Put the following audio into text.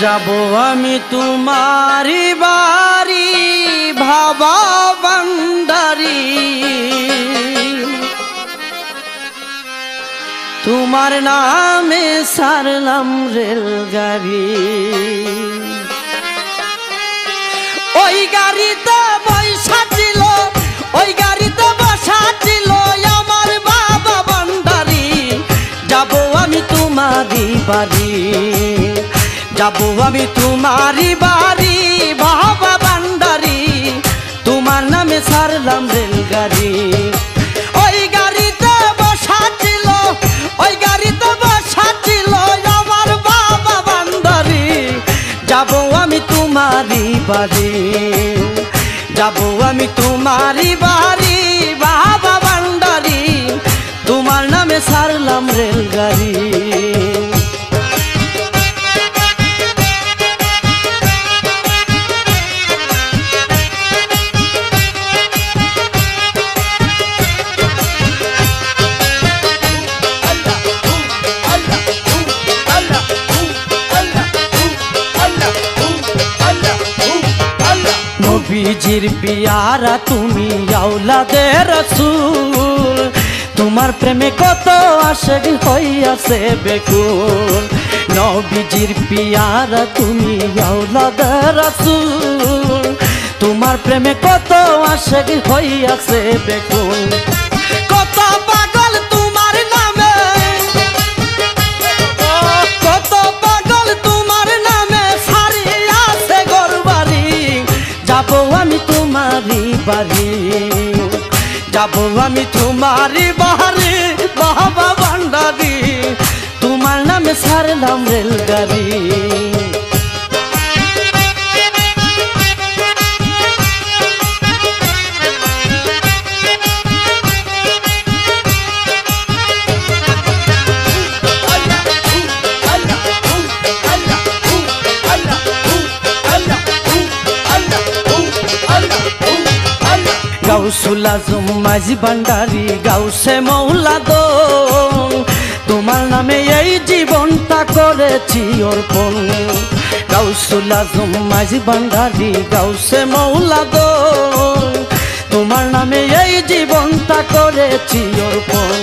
যাব আমি তোমারি বাড়ি ভাবা ভান্ডারি, তোমার নামে সারলাম রেলগাড়ি। ওই গাড়িতে বসা ছিল, ওই গাড়িতে বসা ছিল আমার বাবা ভান্ডারি। যাব আমি তোমারি বাড়ি, যাব আমি তোমারি বাড়ি বাবা ভান্ডারি, তোমার নামে সারলাম রেলগাড়ি। ওই গাড়িতে বসা ছিল, ওই গাড়িতে বসা ছিল আমার বাবা ভান্ডারি। যাব আমি তোমারি বাড়ি, যাব আমি তোমারি বাড়ি বাবা ভান্ডারি, তোমার নামে সারলাম রেলগাড়ি। নবীজির পিয়ারা তুমি আওলাদে রাসূল, তোমার প্রেমে কত আশিক হইয়াছে বেকুল। নবীজির পিয়ারা তুমি আওলাদে রাসূল, তোমার প্রেমে কত আশিক হইয়াছে বেকুল। কত পাগল তোমার নামে, কত পাগল তোমার নামে সারিয়াছে ঘরবাড়ি। যাব আমি তোমারি বাড়ি, যাব আমি তোমারি বাড়ি বাবা ভান্ডারি, তোমার নামে সারলাম রেলগাড়ি। গাউসুল আজম মাঝি ভান্ডারি গাউসে মৌলা দো, তোমার নামে এই জীবনটা করেছি অর্পণ। গাউসুল আজম মাঝি ভান্ডারি গাউসে মৌলা দো, তোমার নামে এই জীবনটা করেছি অর্পণ।